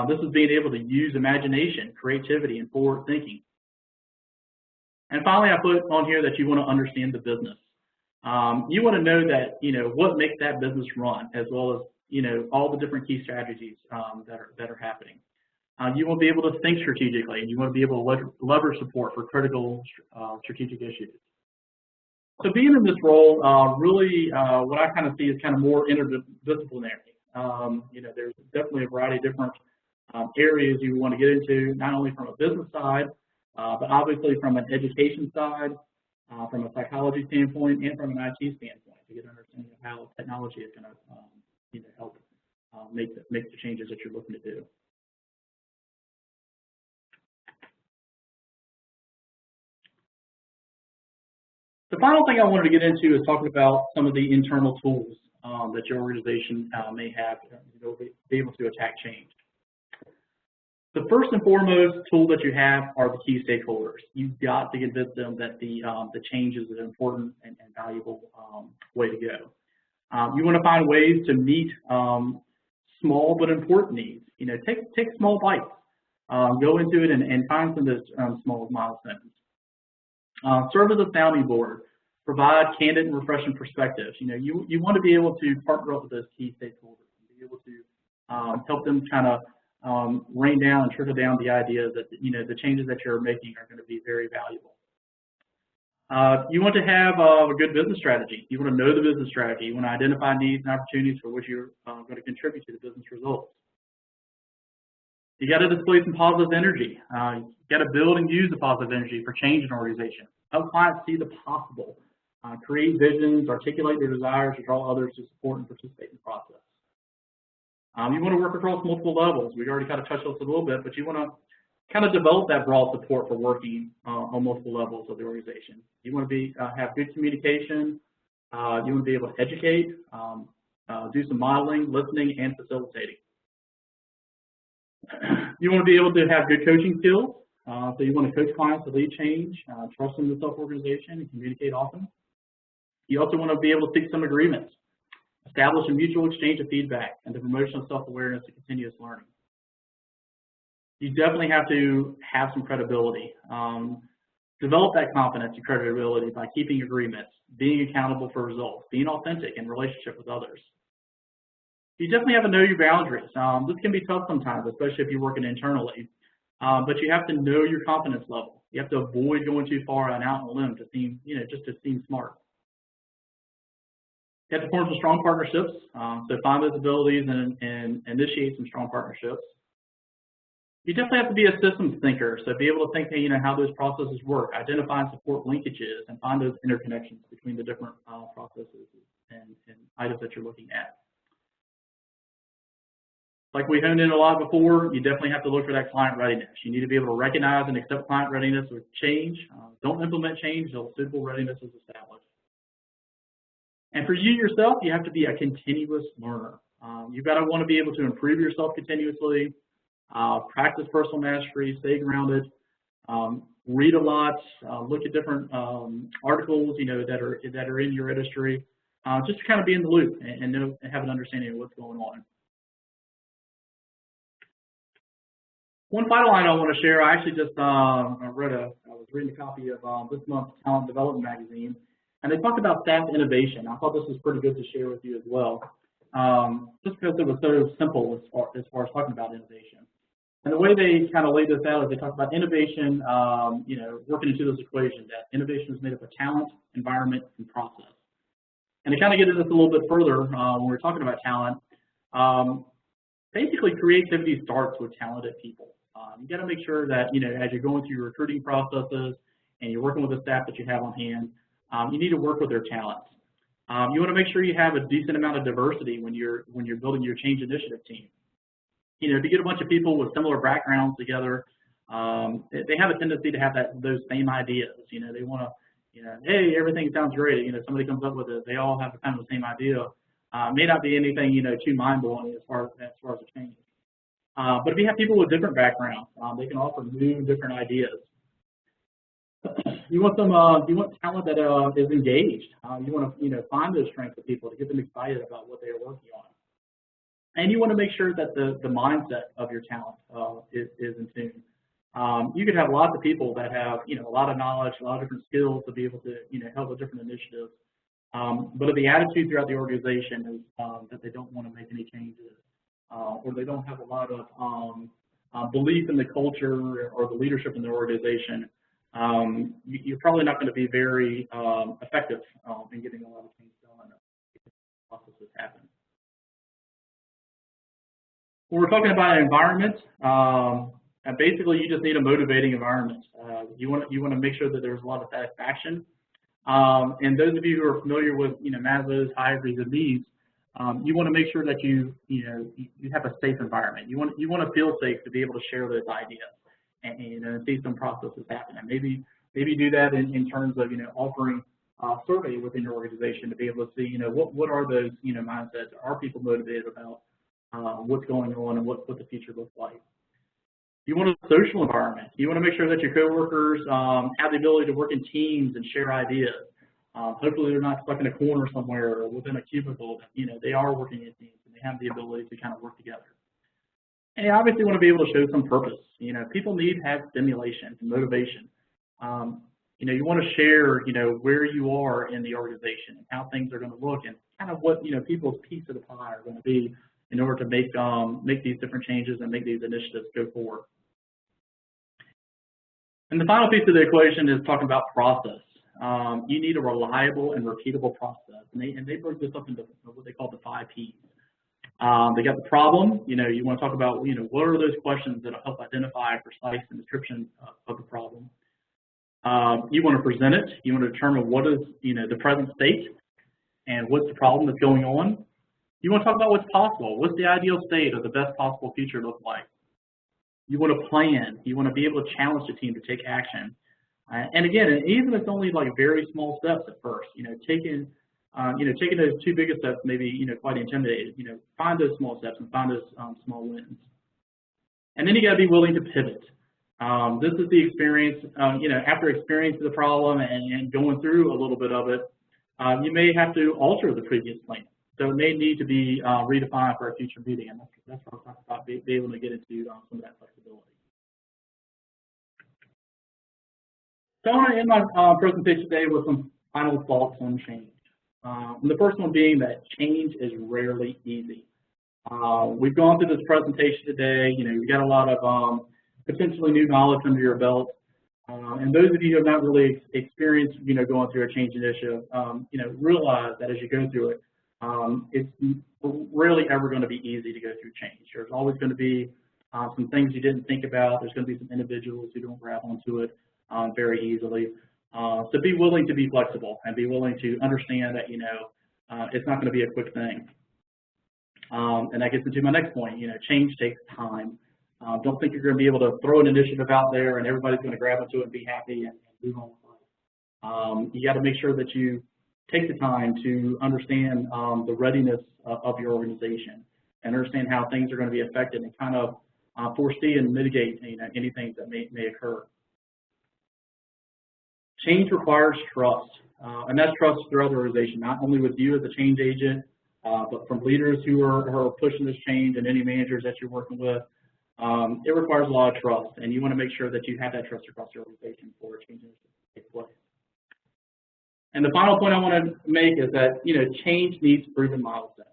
[SPEAKER 2] This is being able to use imagination, creativity, and forward thinking. And finally, I put on here that you want to understand the business. You want to know that, what makes that business run, as well as, all the different key strategies that are happening. You want to be able to think strategically, and you want to be able to leverage support for critical strategic issues. So being in this role, really, what I kind of see is kind of more interdisciplinary. There's definitely a variety of different areas you want to get into, not only from a business side, but obviously from an education side, from a psychology standpoint, and from an IT standpoint, to get an understanding of how technology is going to help make the changes that you're looking to do. The final thing I wanted to get into is talking about some of the internal tools that your organization may have to be able to attack change. The first and foremost tool that you have are the key stakeholders. You've got to convince them that the change is an important and valuable way to go. You want to find ways to meet small but important needs. You know, take small bites. Go into it and find some of those small milestones. Serve as a sounding board. Provide candid and refreshing perspectives. You know, you want to be able to partner up with those key stakeholders and be able to help them kind of rain down and trickle down the idea that, you know, the changes that you're making are going to be very valuable. You want to have a good business strategy. You want to know the business strategy. You want to identify needs and opportunities for which you're going to contribute to the business results. You got to display some positive energy. You got to build and use the positive energy for change in an organization. Help clients see the possible. Create visions, articulate their desires, to draw others to support and participate in the process. You want to work across multiple levels. We already kind of touched on this a little bit, but you want to kind of develop that broad support for working on multiple levels of the organization. You want to have good communication. You want to be able to educate, do some modeling, listening, and facilitating. You want to be able to have good coaching skills. So you want to coach clients to lead change, trust in the self-organization, and communicate often. You also want to be able to seek some agreements, establish a mutual exchange of feedback, and the promotion of self-awareness and continuous learning. You definitely have to have some credibility. Develop that confidence and credibility by keeping agreements, being accountable for results, being authentic in relationship with others. You definitely have to know your boundaries. This can be tough sometimes, especially if you're working internally, but you have to know your confidence level. You have to avoid going too far and out on a limb to seem, you know, just to seem smart. You have to form some strong partnerships, so find those abilities and initiate some strong partnerships. You definitely have to be a systems thinker, so be able to think, you know, how those processes work, identify and support linkages, and find those interconnections between the different processes and items that you're looking at. Like we honed in a lot before, you definitely have to look for that client readiness. You need to be able to recognize and accept client readiness with change. Don't implement change until suitable readiness is established. And for you yourself, you have to be a continuous learner. You've got to want to be able to improve yourself continuously, practice personal mastery, stay grounded, read a lot, look at different articles, you know, that are in your industry, just to kind of be in the loop and know and have an understanding of what's going on. One final line I want to share. I actually just I was reading a copy of this month's Talent Development magazine, and they talked about staff innovation. I thought this was pretty good to share with you as well, just because it was so simple as far as talking about innovation. And the way they kind of laid this out is they talked about innovation, you know, working into this equation that innovation is made up of talent, environment, and process. And to kind of get into this a little bit further, when we're talking about talent, basically creativity starts with talented people. You got to make sure that, you know, as you're going through your recruiting processes and you're working with the staff that you have on hand, you need to work with their talents. You want to make sure you have a decent amount of diversity when you're building your change initiative team. You know, if you get a bunch of people with similar backgrounds together, they have a tendency to have those same ideas. You know, they want to, you know, hey, everything sounds great. You know, somebody comes up with it, they all have kind of the same idea. May not be anything, you know, too mind-blowing as far as the change. But if you have people with different backgrounds, they can offer new, different ideas. You want talent that is engaged. You want to, you know, find those strengths of people to get them excited about what they are working on. And you want to make sure that the mindset of your talent is in tune. You could have lots of people that have, you know, a lot of knowledge, a lot of different skills to be able to, you know, help with different initiatives. But if the attitude throughout the organization is that they don't want to make any changes, or they don't have a lot of belief in the culture or the leadership in the organization, you're probably not going to be very effective in getting a lot of things done. Processes happen. When we're talking about an environment, and basically you just need a motivating environment. You want to make sure that there's a lot of satisfaction. And those of you who are familiar with, you know, Maslow's hierarchies of needs, you want to make sure that you have a safe environment. You want to feel safe to be able to share those ideas and see some processes happen. And maybe do that in terms of, you know, offering a survey within your organization to be able to see, you know, what are those, you know, mindsets? Are people motivated about what's going on and what the future looks like? You want a social environment. You want to make sure that your coworkers have the ability to work in teams and share ideas. Hopefully they're not stuck in a corner somewhere or within a cubicle. You know, they are working in teams and they have the ability to kind of work together. And you obviously want to be able to show some purpose. You know, people need to have stimulation and motivation. You know, you want to share, you know, where you are in the organization and how things are going to look and kind of what, you know, people's piece of the pie are going to be in order to make these different changes and make these initiatives go forward. And the final piece of the equation is talking about process. You need a reliable and repeatable process, and they broke this up into what they call the 5 Ps. They got the problem. You know, you want to talk about, you know, what are those questions that will help identify a precise and description of the problem. You want to present it. You want to determine what is, you know, the present state and what's the problem that's going on. You want to talk about what's possible. What's the ideal state or the best possible future look like? You want to plan. You want to be able to challenge the team to take action. And again, even if it's only like very small steps at first, you know, taking those 2 biggest steps maybe, you know, quite intimidated. You know, find those small steps and find those small wins. And then you got to be willing to pivot. This is the experience, you know, after experiencing the problem and going through a little bit of it, you may have to alter the previous plan. So it may need to be redefined for a future meeting, and that's what I'm talking about, being able to get into some of that flexibility. So I want to end my presentation today with some final thoughts on change. And the first one being that change is rarely easy. We've gone through this presentation today. You know, you've got a lot of potentially new knowledge under your belt. And those of you who have not really experienced, you know, going through a change initiative, you know, realize that as you go through it, it's rarely ever going to be easy to go through change. There's always going to be some things you didn't think about. There's going to be some individuals who don't grab onto it very easily. So be willing to be flexible and be willing to understand that, you know, it's not going to be a quick thing. And that gets into my next point. You know, change takes time. Don't think you're going to be able to throw an initiative out there and everybody's going to grab into it and be happy and move on with life. You got to make sure that you take the time to understand the readiness of your organization and understand how things are going to be affected and kind of foresee and mitigate, you know, anything that may occur. Change requires trust, and that's trust throughout the organization, not only with you as a change agent, but from leaders who are pushing this change and any managers that you're working with. It requires a lot of trust, and you want to make sure that you have that trust across your organization for changes to take place. And the final point I want to make is that, you know, change needs proven milestones.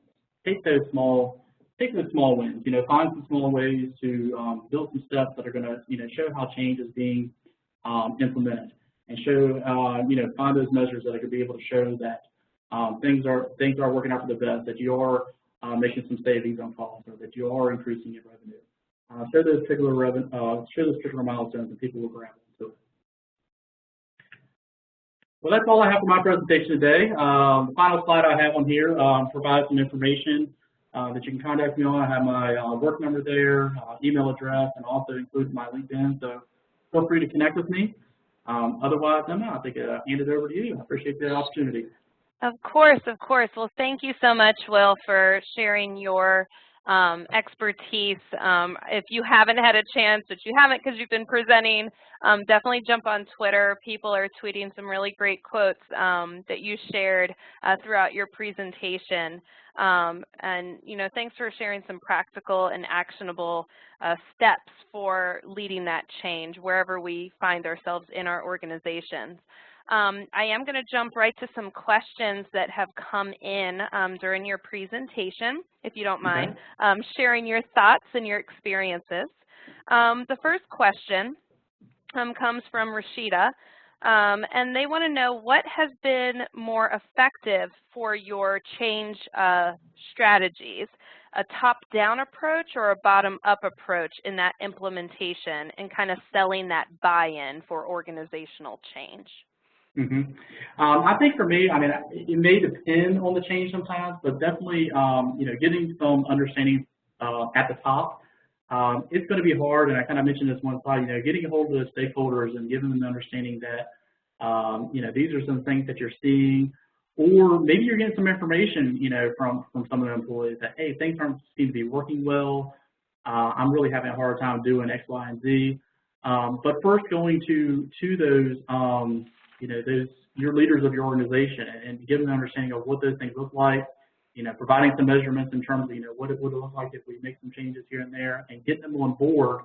[SPEAKER 2] Take those small wins. You know, find some small ways to build some steps that are going to, you know, show how change is being implemented, and show, you know, find those measures that are going to be able to show that things are working out for the best, that you are making some savings on costs, or that you are increasing your revenue. Show those particular milestones, and people will grab into it. Well, that's all I have for my presentation today. The final slide I have on here provides some information that you can contact me on. I have my work number there, email address, and also include my LinkedIn. So feel free to connect with me. Otherwise, Emma, I think I'll hand it over to you. I appreciate the opportunity.
[SPEAKER 1] Of course, of course. Well, thank you so much, Will, for sharing your expertise. If you haven't had a chance, which you haven't because you've been presenting, definitely jump on Twitter. People are tweeting some really great quotes that you shared throughout your presentation. And, you know, thanks for sharing some practical and actionable steps for leading that change wherever we find ourselves in our organizations. I am going to jump right to some questions that have come in during your presentation, if you don't mind, sharing your thoughts and your experiences. The first question comes from Rashida, and they want to know what has been more effective for your change strategies, a top-down approach or a bottom-up approach in that implementation and kind of selling that buy-in for organizational change?
[SPEAKER 2] I think for me, I mean, it may depend on the change sometimes, but definitely, you know, getting some understanding at the top, it's going to be hard. And I kind of mentioned this one slide, you know, getting a hold of the stakeholders and giving them the understanding that, you know, these are some things that you're seeing, or maybe you're getting some information, you know, from some of the employees that, hey, things aren't seem to be working well, I'm really having a hard time doing X, Y, and Z. But first going to those, those your leaders of your organization and giving them an understanding of what those things look like, providing some measurements in terms of, what it would look like if we make some changes here and there, and getting them on board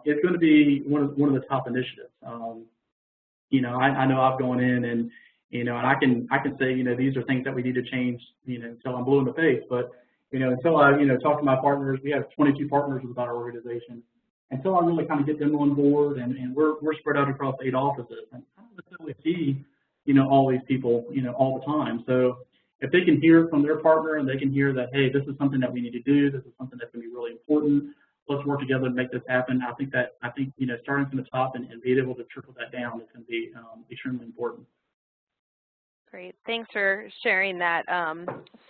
[SPEAKER 2] is going to be one of the top initiatives. I know I've gone in and, and I can say, these are things that we need to change, until I'm blue in the face. But, until I, talk to my partners, we have 22 partners with our organization. Until I really kind of get them on board, and we're spread out across 8 offices, and I don't necessarily see, all these people, all the time. So if they can hear from their partner and they can hear that, hey, this is something that we need to do, this is something that's going to be really important, let's work together and make this happen. I think starting from the top and being able to trickle that down is going to be extremely important.
[SPEAKER 1] Great. Thanks for sharing that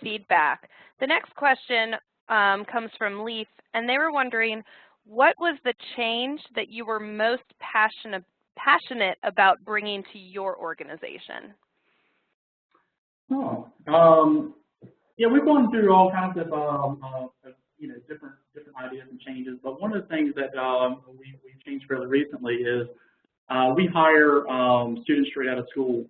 [SPEAKER 1] feedback. The next question comes from Leaf, and they were wondering, what was the change that you were most passionate about bringing to your organization?
[SPEAKER 2] Oh, yeah, we've gone through all kinds of different ideas and changes. But one of the things that we've changed fairly recently is we hire students straight out of school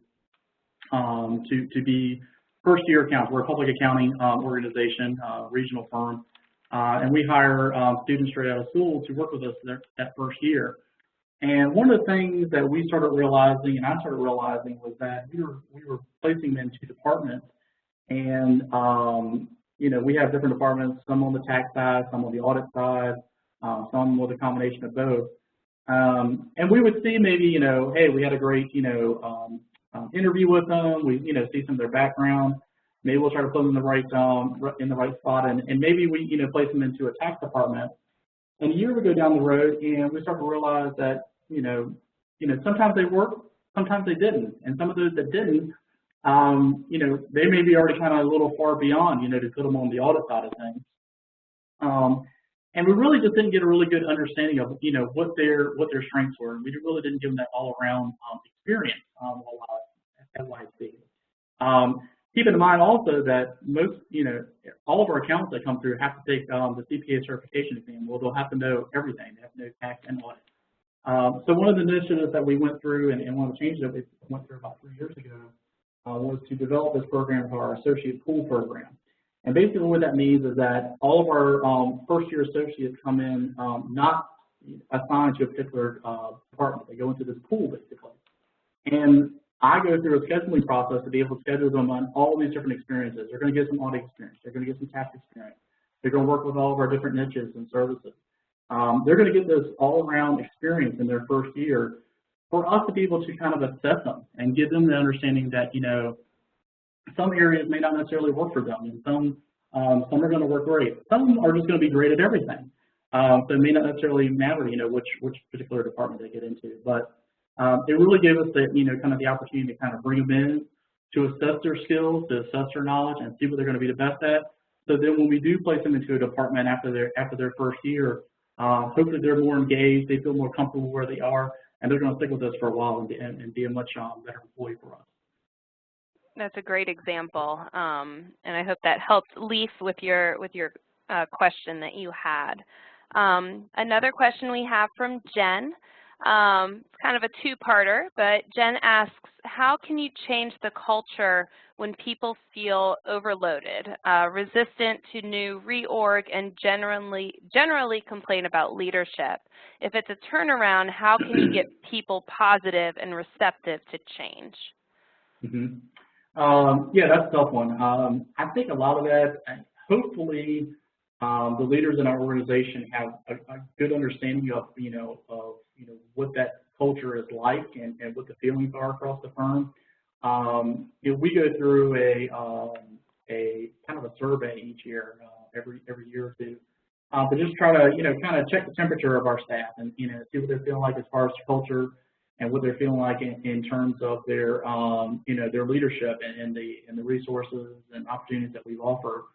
[SPEAKER 2] to be first-year accountants. We're a public accounting organization, regional firm. And we hire students straight out of school to work with us that first year. And one of the things that we started realizing, and I started realizing, was that we were placing them into departments, and we have different departments, some on the tax side, some on the audit side, some with a combination of both. And we would see maybe, hey, we had a great, interview with them. We, see some of their background. Maybe we'll try to put them in the right spot, and maybe we, place them into a tax department. And a year would go down the road, and we start to realize that, sometimes they worked, sometimes they didn't, and some of those that didn't, they may be already kind of a little far beyond, to put them on the audit side of things. And we really just didn't get a really good understanding of, what their strengths were. And we really didn't give them that all-around experience at YC. Keep in mind also that most, all of our accountants that come through have to take the CPA certification exam. Well, they'll have to know everything. They have to know tax and audit. So one of the initiatives that we went through, and one of the changes that we went through about 3 years ago, was to develop this program called our Associate Pool Program. And basically what that means is that all of our first-year associates come in not assigned to a particular department. They go into this pool, basically. And I go through a scheduling process to be able to schedule them on all these different experiences. They're going to get some audit experience. They're going to get some tax experience. They're going to work with all of our different niches and services. They're going to get this all-around experience in their first year for us to be able to kind of assess them and give them the understanding that, some areas may not necessarily work for them, and some are going to work great. Some are just going to be great at everything. So it may not necessarily matter, which particular department they get into. But it really gave us the, kind of the opportunity to kind of bring them in, to assess their skills, to assess their knowledge, and see what they're going to be the best at. So then when we do place them into a department after their first year, hopefully they're more engaged, they feel more comfortable where they are, and they're going to stick with us for a while and be a much better employee for us.
[SPEAKER 1] That's a great example, and I hope that helps Leaf with your question that you had. Another question we have from Jen. It's kind of a two-parter, but Jen asks, how can you change the culture when people feel overloaded, resistant to new reorg, and generally complain about leadership? If it's a turnaround, how can you get people positive and receptive to change?
[SPEAKER 2] Mm-hmm. Yeah, that's a tough one. I think a lot of that, hopefully, the leaders in our organization have a good understanding of, what that culture is like and what the feelings are across the firm. We go through a kind of a survey each year, every year or two, to just try to, kind of check the temperature of our staff and, see what they're feeling like as far as culture and what they're feeling like in terms of their, their leadership and the resources and opportunities that we offer.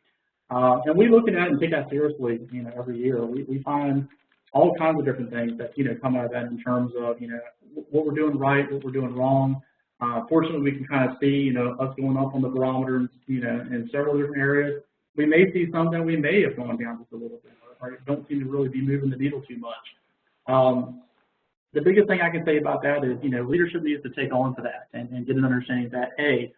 [SPEAKER 2] And we look at that and take that seriously, every year. We find all kinds of different things that, come out of that in terms of, what we're doing right, what we're doing wrong. Fortunately, we can kind of see, us going up on the barometer, in several different areas. We may see some that we may have gone down just a little bit, don't seem to really be moving the needle too much. The biggest thing I can say about that is, leadership needs to take on to that and get an understanding that, hey,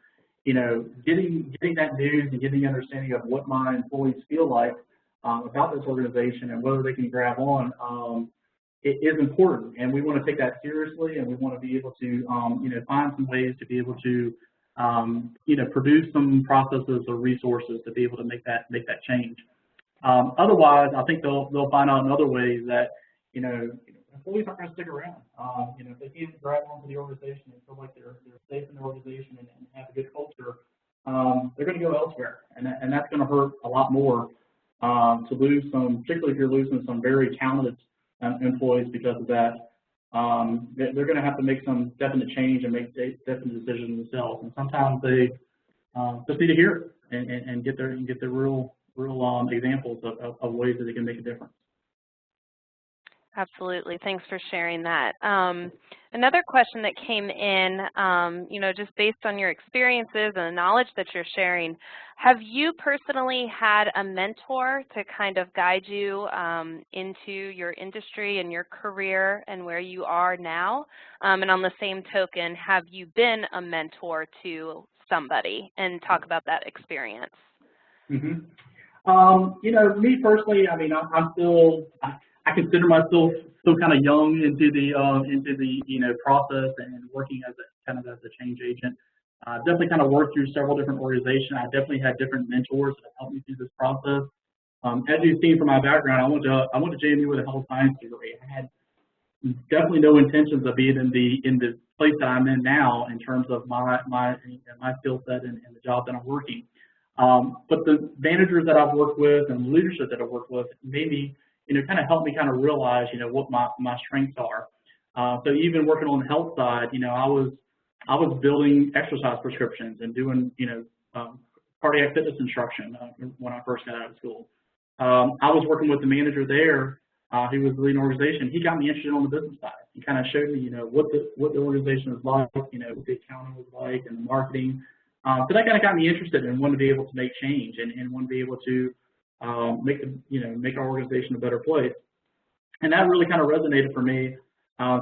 [SPEAKER 2] getting that news and getting an understanding of what my employees feel like about this organization and whether they can grab on, it is important. And we want to take that seriously, and we want to be able to, find some ways to be able to, produce some processes or resources to be able to make that change. Otherwise, I think they'll find out in other ways that, employees aren't going to stick around. If they can't grab onto the organization and feel like they're safe in the organization and have a good culture, they're going to go elsewhere, and that's going to hurt a lot more to lose some, particularly if you're losing some very talented employees because of that. They're going to have to make some definite change and make definite decisions themselves, and sometimes they just need to hear it and get their real examples of ways that they can make a difference.
[SPEAKER 1] Absolutely. Thanks for sharing that. Another question that came in, just based on your experiences and the knowledge that you're sharing, have you personally had a mentor to kind of guide you into your industry and your career and where you are now? And on the same token, have you been a mentor to somebody, and talk about that experience?
[SPEAKER 2] Mm-hmm. Me personally, I mean, I consider myself still kind of young into the process and working as a change agent. Definitely kind of worked through several different organizations. I definitely had different mentors that helped me through this process. As you've seen from my background, I went to JMU with a health science degree. I had definitely no intentions of being in the place that I'm in now in terms of my skill set and the job that I'm working. But the managers that I've worked with and the leadership that I've worked with made me, kind of helped me kind of realize, what my strengths are. So even working on the health side, I was building exercise prescriptions and doing, cardiac fitness instruction when I first got out of school. I was working with the manager there, who was leading the organization. He got me interested on the business side. He kind of showed me, what the organization was like, what the accounting was like, and the marketing. So that kind of got me interested and wanted to be able to make change and want to be able to make our organization a better place. And that really kind of resonated for me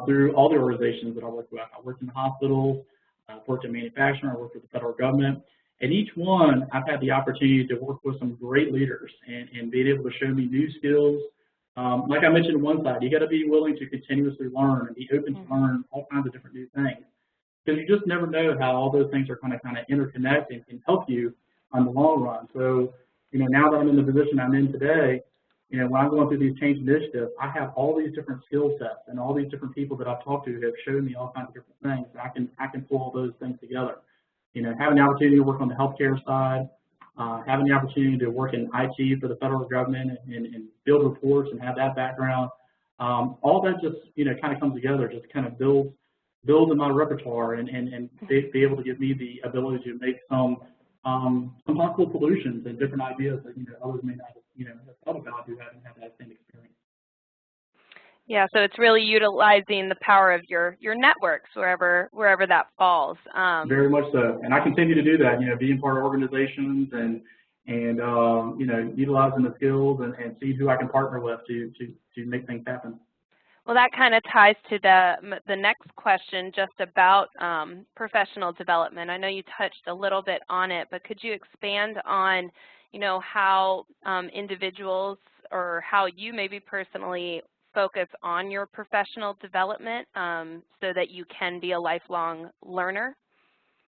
[SPEAKER 2] through all the organizations that I worked with. I worked in hospitals, I worked in manufacturing, I worked with the federal government. And each one, I've had the opportunity to work with some great leaders and being able to show me new skills. Like I mentioned on one side, you got to be willing to continuously learn and be open to learn all kinds of different new things. Because you just never know how all those things are kind of interconnect and can help you on the long run. So, now that I'm in the position I'm in today, when I'm going through these change initiatives, I have all these different skill sets and all these different people that I've talked to have shown me all kinds of different things. And I can pull all those things together. Having the opportunity to work on the healthcare side, having the opportunity to work in IT for the federal government and build reports and have that background, all that just kind of comes together, just kind of builds in my repertoire and be able to give me the ability to make some possible solutions and different ideas that others may not have thought about who haven't had that same experience.
[SPEAKER 1] Yeah, so it's really utilizing the power of your networks wherever that falls.
[SPEAKER 2] Very much so, and I continue to do that. Being part of organizations and utilizing the skills and see who I can partner with to make things happen.
[SPEAKER 1] Well, that kind of ties to the next question just about professional development. I know you touched a little bit on it, but could you expand on, how individuals or how you maybe personally focus on your professional development so that you can be a lifelong learner?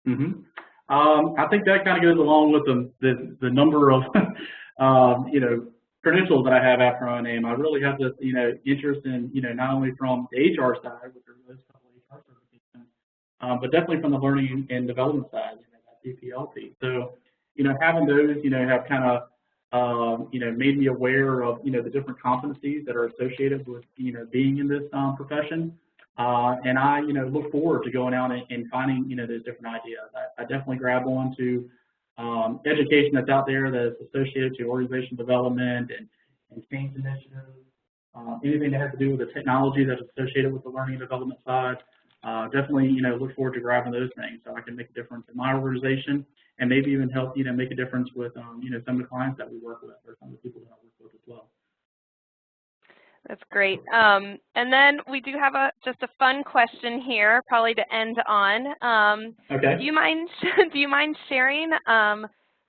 [SPEAKER 2] Mm-hmm. I think that kind of goes along with the number of, credentials that I have after my name. I really have this, interest in, not only from the HR side, which are those couple of HR certifications, but definitely from the learning and development side, that CPLP. So, having those, have kind of, made me aware of, the different competencies that are associated with, being in this profession. And I, look forward to going out and finding, those different ideas. I definitely grab on to education that's out there that's associated to organization development and change initiatives, anything that has to do with the technology that's associated with the learning and development side. Definitely, look forward to grabbing those things so I can make a difference in my organization and maybe even help, make a difference with, some of the clients that we work with or some of the people that I work with as well.
[SPEAKER 1] That's great. And then we do have just a fun question here, probably to end on.
[SPEAKER 2] Okay.
[SPEAKER 1] Do you mind sharing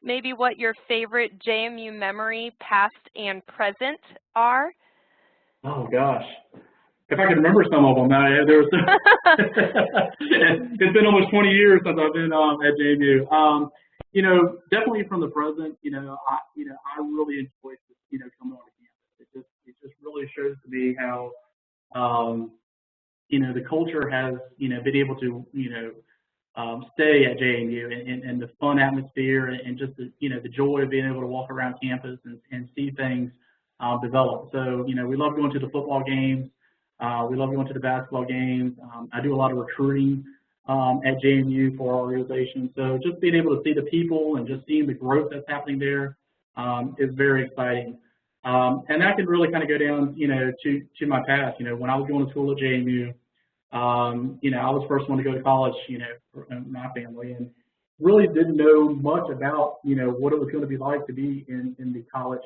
[SPEAKER 1] maybe what your favorite JMU memory, past and present, are?
[SPEAKER 2] Oh gosh, if I could remember some of them. There was it's been almost 20 years since I've been at JMU. You know, definitely from the present. I really enjoy coming on campus. It just really shows to me how the culture has been able to stay at JMU and the fun atmosphere and just the joy of being able to walk around campus and see things develop. So we love going to the football games. We love going to the basketball games. I do a lot of recruiting at JMU for our organization. So just being able to see the people and just seeing the growth that's happening there is very exciting. And that can really kind of go down, to my past. When I was going to school at JMU, I was the first one to go to college, for my family, and really didn't know much about, what it was going to be like to be in the college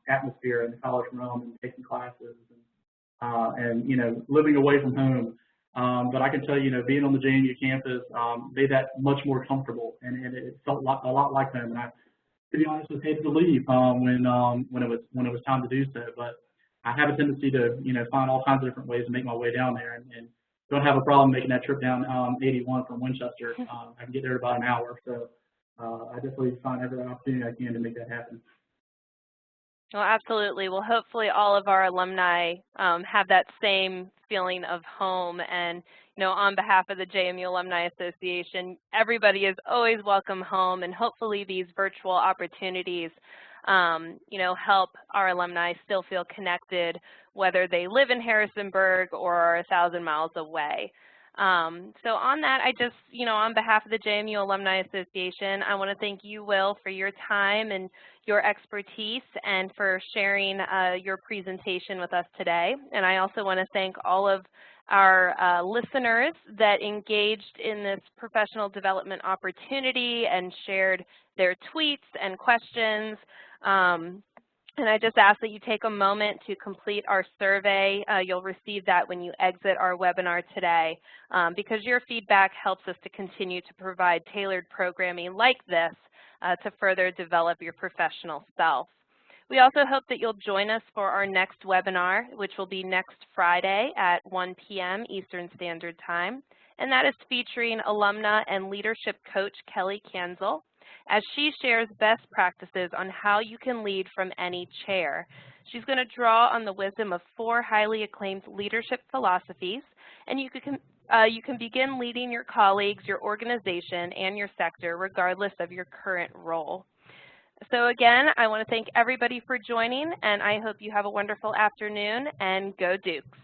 [SPEAKER 2] atmosphere and the college realm and taking classes and living away from home. But I can tell you, being on the JMU campus made that much more comfortable, and it felt a lot like home. And I, to be honest, was hated to leave when it was time to do so. But I have a tendency to, find all kinds of different ways to make my way down there, and don't have a problem making that trip down 81 from Winchester. I can get there in about an hour, so I definitely find every opportunity I can to make that happen.
[SPEAKER 1] Well, absolutely. Well, hopefully all of our alumni have that same feeling of home. And, on behalf of the JMU Alumni Association, everybody is always welcome home. And hopefully these virtual opportunities, help our alumni still feel connected, whether they live in Harrisonburg or are 1,000 miles away. So on that, I just, on behalf of the JMU Alumni Association, I want to thank you, Will, for your time and your expertise and for sharing your presentation with us today. And I also want to thank all of our listeners that engaged in this professional development opportunity and shared their tweets and questions. And I just ask that you take a moment to complete our survey. You'll receive that when you exit our webinar today, because your feedback helps us to continue to provide tailored programming like this to further develop your professional self. We also hope that you'll join us for our next webinar, which will be next Friday at 1 p.m. Eastern Standard Time, and that is featuring alumna and leadership coach Kelly Kanzel, as she shares best practices on how you can lead from any chair. She's going to draw on the wisdom of 4 highly acclaimed leadership philosophies, and you can begin leading your colleagues, your organization, and your sector regardless of your current role. So again, I want to thank everybody for joining, and I hope you have a wonderful afternoon, and go Dukes.